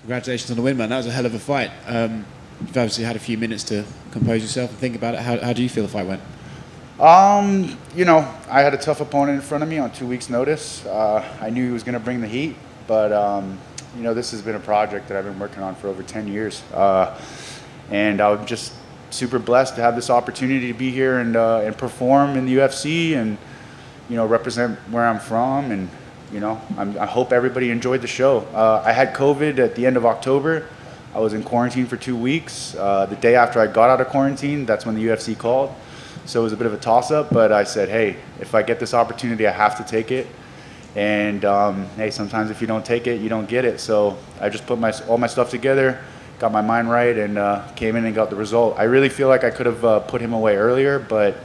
Congratulations on the win, man. That was a hell of a fight. You've obviously had a few minutes to compose yourself and think about it. How do you feel the fight went? I had a tough opponent in front of me on 2 weeks' notice. I knew he was going to bring the heat, but this has been a project that I've been working on for over 10 years. And I'm just super blessed to have this opportunity to be here and perform in the UFC and, represent where I'm from. And, I hope everybody enjoyed the show. I had COVID at the end of October. I was in quarantine for 2 weeks. The day after I got out of quarantine, that's when the UFC called. So it was a bit of a toss-up, but I said, hey, if I get this opportunity, I have to take it. And, hey, sometimes if you don't take it, you don't get it. So I just put all my stuff together, got my mind right, and came in and got the result. I really feel like I could have put him away earlier, but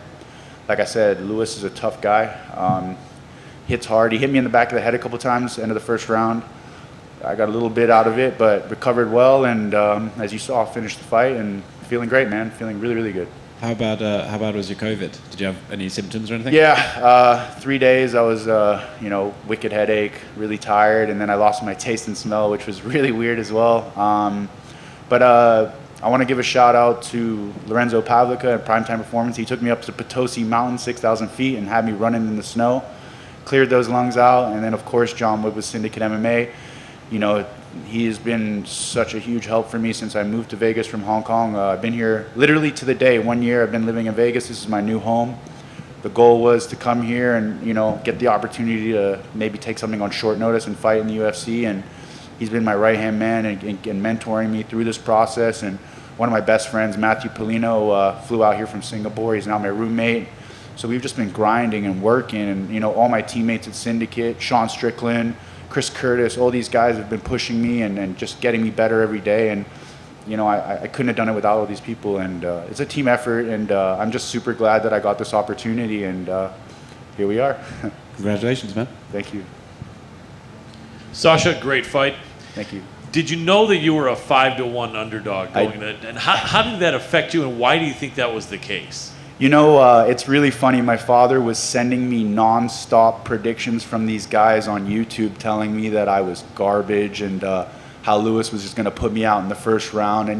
like I said, Louis is a tough guy. Hits hard. He hit me in the back of the head a couple times, end of the first round. I got a little bit out of it, but recovered well, and as you saw, finished the fight, and feeling great, man. Feeling really, really good. How bad was your COVID? Did you have any symptoms or anything? Yeah, 3 days I was, wicked headache, really tired, and then I lost my taste and smell, which was really weird as well. But I want to give a shout out to Lorenzo Pavlica at Primetime Performance. He took me up to Potosi Mountain, 6,000 feet, and had me running in the snow. Cleared those lungs out, and then of course John Wood with Syndicate MMA. He has been such a huge help for me since I moved to Vegas from Hong Kong. I've been here literally to the day, 1 year I've been living in Vegas. This is my new home. The goal was to come here and, get the opportunity to maybe take something on short notice and fight in the UFC. And he's been my right-hand man and mentoring me through this process. And one of my best friends, Matthew Polino, flew out here from Singapore. He's now my roommate. So we've just been grinding and working. And, all my teammates at Syndicate, Sean Strickland, Chris Curtis, all these guys have been pushing me and just getting me better every day. And, I couldn't have done it without all these people. And it's a team effort. And I'm just super glad that I got this opportunity. And here we are. Congratulations, man. Thank you. Sasha, great fight. Thank you. Did you know that you were a 5-1 underdog going in? And how did that affect you, and why do you think that was the case? It's really funny. My father was sending me non-stop predictions from these guys on YouTube telling me that I was garbage and how Louis was just going to put me out in the first round. And,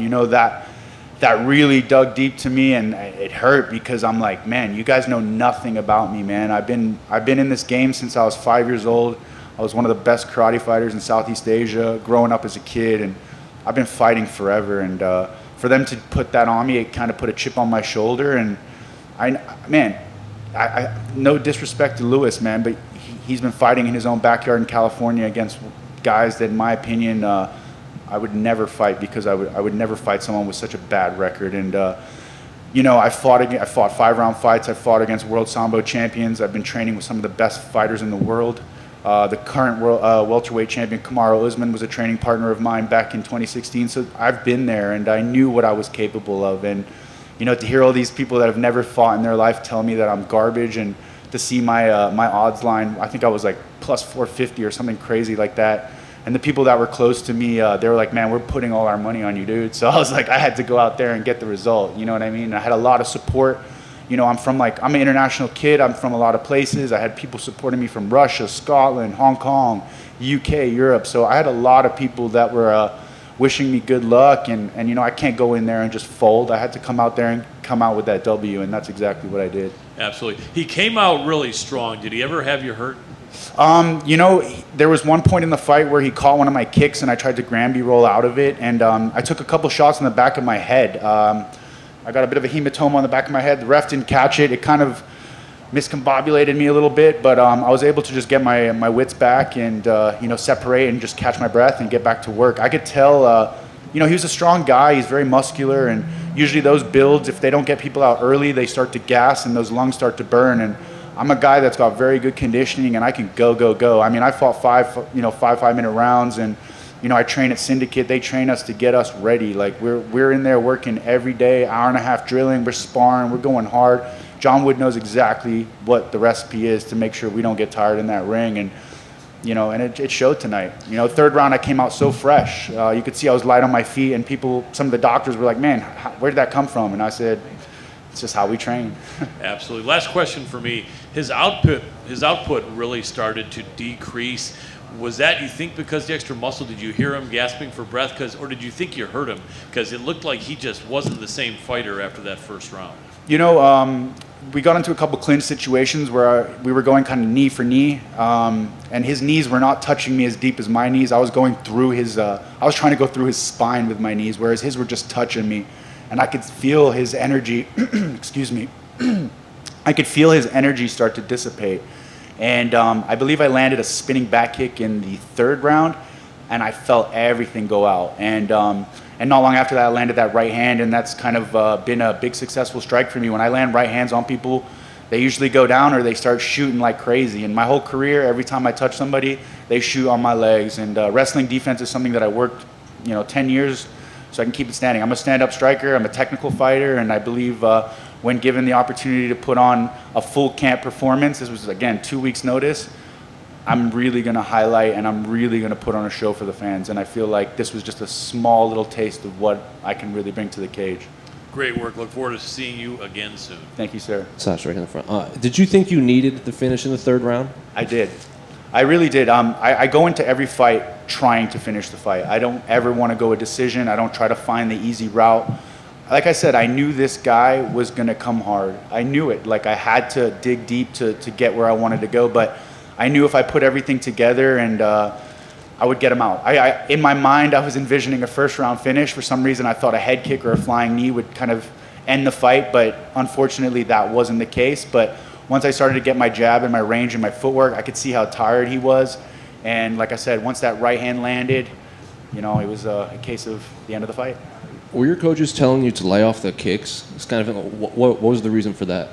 that really dug deep to me, and it hurt because I'm like, man, you guys know nothing about me, man. I've been in this game since I was 5 years old. I was one of the best karate fighters in Southeast Asia growing up as a kid, and I've been fighting forever. And for them to put that on me, it kind of put a chip on my shoulder. And I no disrespect to Louis, man, but he's been fighting in his own backyard in California against guys that, in my opinion, I would never fight because I would never fight someone with such a bad record. And I fought 5-round fights. I fought against world Sambo champions. I've been training with some of the best fighters in the world. The current world welterweight champion Kamaru Usman was a training partner of mine back in 2016. So I've been there, and I knew what I was capable of. And to hear all these people that have never fought in their life tell me that I'm garbage, and to see my odds line, I think I was like plus 450 or something crazy like that. And the people that were close to me, they were like, man, we're putting all our money on you, dude. So I was like, I had to go out there and get the result. You know what I mean? I had a lot of support. I'm an international kid. I'm from a lot of places. I had people supporting me from Russia, Scotland, Hong Kong, UK, Europe. So I had a lot of people that were wishing me good luck, and I can't go in there and just fold. I had to come out there and come out with that W, and that's exactly what I did. Absolutely. He came out really strong. Did he ever have you hurt? There was one point in the fight where he caught one of my kicks, and I tried to Granby roll out of it, and I took a couple shots in the back of my head. I got a bit of a hematoma on the back of my head. The ref didn't catch it. It kind of miscombobulated me a little bit, but I was able to just get my wits back and separate and just catch my breath and get back to work. I could tell he was a strong guy. He's very muscular, and usually those builds, if they don't get people out early, they start to gas and those lungs start to burn. And I'm a guy that's got very good conditioning, and I can go. I mean, I fought 5-minute rounds, and I train at Syndicate. They train us to get us ready. Like we're in there working every day, hour and a half drilling. We're sparring. We're going hard. John Wood knows exactly what the recipe is to make sure we don't get tired in that ring. And it showed tonight. Third round I came out so fresh. You could see I was light on my feet, and some of the doctors were like, man, where did that come from? And I said, it's just how we train. Absolutely. Last question for me. his output really started to decrease. Was that, you think, because the extra muscle? Did you hear him gasping for breath? Or did you think you heard him? Because it looked like he just wasn't the same fighter after that first round. You know, we got into a couple clinch situations where we were going kind of knee for knee, and his knees were not touching me as deep as my knees. I was going through I was trying to go through his spine with my knees, whereas his were just touching me. And I could feel his energy, excuse me, I could feel his energy start to dissipate. And I believe I landed a spinning back kick in the third round, and I felt everything go out. And not long after that, I landed that right hand, and that's kind of been a big successful strike for me. When I land right hands on people, they usually go down or they start shooting like crazy. And my whole career, every time I touch somebody, they shoot on my legs. And wrestling defense is something that I worked, 10 years so I can keep it standing. I'm a stand-up striker. I'm a technical fighter, and I believe when given the opportunity to put on a full camp performance, this was, again, 2 weeks' notice, I'm really going to highlight and I'm really going to put on a show for the fans. And I feel like this was just a small little taste of what I can really bring to the cage. Great work. Look forward to seeing you again soon. Thank you, sir. Sasha, right in the front. Did you think you needed the finish in the third round? I did. I really did. I go into every fight trying to finish the fight. I don't ever want to go a decision. I don't try to find the easy route. Like I said, I knew this guy was going to come hard. I knew it. Like, I had to dig deep to get where I wanted to go. But I knew if I put everything together and I would get him out. In my mind, I was envisioning a first-round finish. For some reason, I thought a head kick or a flying knee would kind of end the fight. But unfortunately, that wasn't the case. But once I started to get my jab and my range and my footwork, I could see how tired he was. And like I said, once that right hand landed, it was a case of the end of the fight. Were your coaches telling you to lay off the kicks? It's kind of what was the reason for that?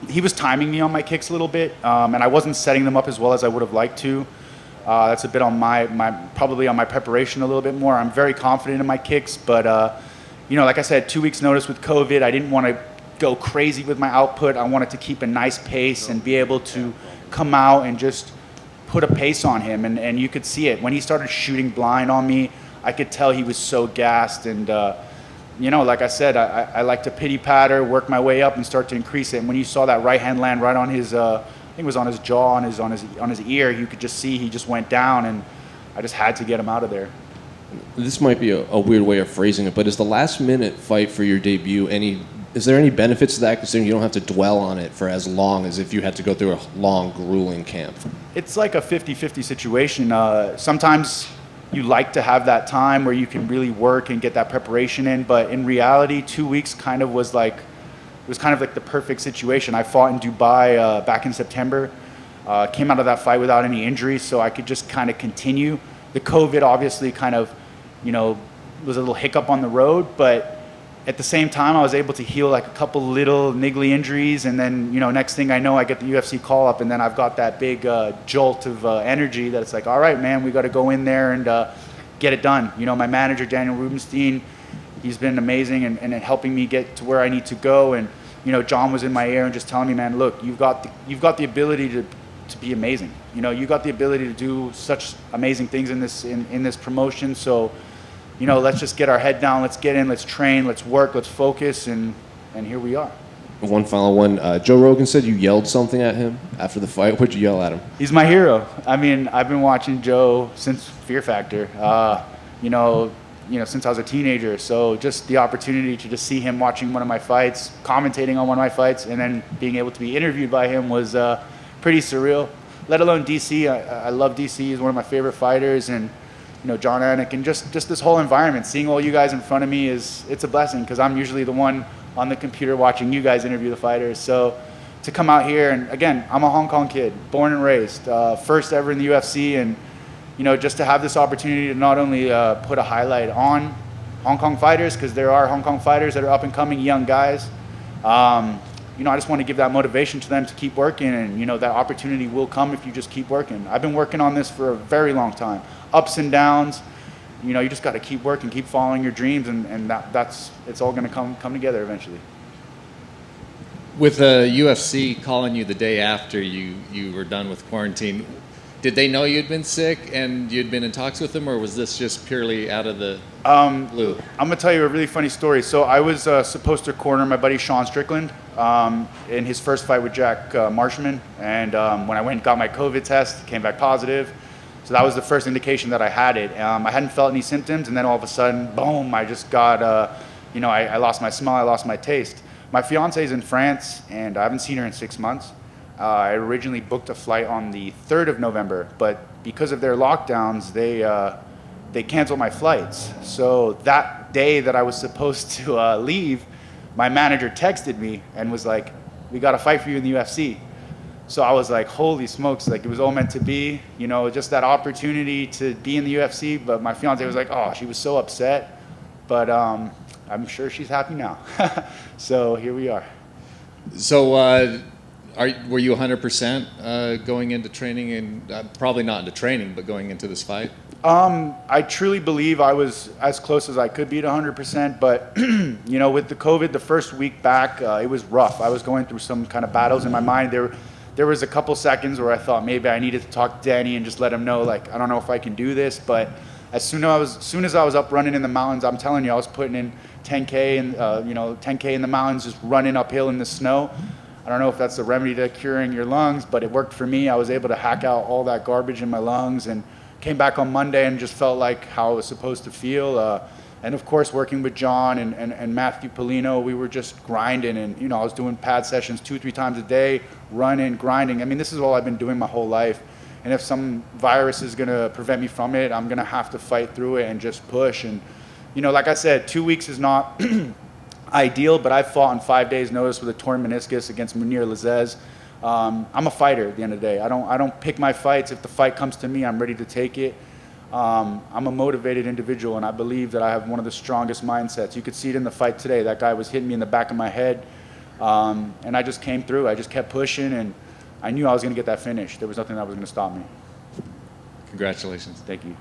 He was timing me on my kicks a little bit, and I wasn't setting them up as well as I would have liked to. That's a bit on probably on my preparation a little bit more. I'm very confident in my kicks, but like I said, 2 weeks notice with COVID, I didn't want to go crazy with my output. I wanted to keep a nice pace and be able to come out and just put a pace on him, and you could see it when he started shooting blind on me. I could tell he was so gassed, and like I said, I like to pity patter, work my way up, and start to increase it. And when you saw that right hand land right on his, I think it was on his jaw, on his ear, you could just see he just went down, and I just had to get him out of there. This might be a weird way of phrasing it, but is the last minute fight for your debut is there any benefits to that, considering you don't have to dwell on it for as long as if you had to go through a long, grueling camp? It's like a 50-50 situation. Sometimes you like to have that time where you can really work and get that preparation in, but in reality, 2 weeks was like the perfect situation. I fought in Dubai back in September, came out of that fight without any injuries, so I could just kind of continue. The COVID obviously kind of, was a little hiccup on the road, but at the same time, I was able to heal like a couple little niggly injuries, and then, next thing I know, I get the UFC call up, and then I've got that big jolt of energy that it's like, all right, man, we got to go in there and get it done. My manager, Daniel Rubenstein, he's been amazing and helping me get to where I need to go. And, John was in my ear and just telling me, man, look, you've got the ability to be amazing. You got the ability to do such amazing things in this promotion. So, let's just get our head down, let's get in, let's train, let's work, let's focus, and here we are. One final one. Joe Rogan said you yelled something at him after the fight. What'd you yell at him? He's my hero. I mean, I've been watching Joe since Fear Factor, since I was a teenager. So just the opportunity to just see him watching one of my fights, commentating on one of my fights, and then being able to be interviewed by him was pretty surreal, let alone DC. I love DC. He's one of my favorite fighters, and John Anik, and just this whole environment, seeing all you guys in front of me it's a blessing, because I'm usually the one on the computer watching you guys interview the fighters. So to come out here, and again, I'm a Hong Kong kid, born and raised, first ever in the UFC, and just to have this opportunity to not only put a highlight on Hong Kong fighters, because there are Hong Kong fighters that are up and coming young guys. I just want to give that motivation to them to keep working, and that opportunity will come if you just keep working. I've been working on this for a very long time. Ups and downs, you just got to keep working, keep following your dreams, and it's all going to come together eventually. With the UFC calling you the day after you were done with quarantine, Did they know you'd been sick and you'd been in talks with them, or was this just purely out of the blue? I'm gonna tell you a really funny story. So I was supposed to corner my buddy Sean Strickland in his first fight with Jack Marshman, and when I went and got my COVID test, came back positive. So that was the first indication that I had it. I hadn't felt any symptoms, and then all of a sudden, boom! I just got, I lost my smell, I lost my taste. My fiance's in France, and I haven't seen her in 6 months. I originally booked a flight on the 3rd of November, but because of their lockdowns, they canceled my flights. So that day that I was supposed to leave, my manager texted me and was like, "We got a fight for you in the UFC." So I was like, holy smokes, like it was all meant to be, just that opportunity to be in the UFC. But my fiance was like, oh, she was so upset. But I'm sure she's happy now. So here we are. So were you 100% going into training, and probably not into training, but going into this fight? I truly believe I was as close as I could be to 100%, but with the COVID, the first week back, it was rough. I was going through some kind of battles in my mind. There was a couple seconds where I thought maybe I needed to talk to Danny and just let him know, like, I don't know if I can do this. But as soon as I was up running in the mountains, I'm telling you, I was putting in 10K and 10K in the mountains, just running uphill in the snow. I don't know if that's the remedy to curing your lungs, but it worked for me. I was able to hack out all that garbage in my lungs and came back on Monday and just felt like how I was supposed to feel. And of course, working with John and Matthew Polino, we were just grinding. And, I was doing pad sessions 2-3 times a day, running, grinding. I mean, this is all I've been doing my whole life. And if some virus is going to prevent me from it, I'm going to have to fight through it and just push. And, like I said, 2 weeks is not ideal, but I fought on 5 days' notice with a torn meniscus against Munir Lazez. I'm a fighter at the end of the day. I don't pick my fights. If the fight comes to me, I'm ready to take it. I'm a motivated individual, and I believe that I have one of the strongest mindsets. You could see it in the fight today. That guy was hitting me in the back of my head, and I just came through. I just kept pushing, and I knew I was going to get that finish. There was nothing that was going to stop me. Congratulations. Thank you.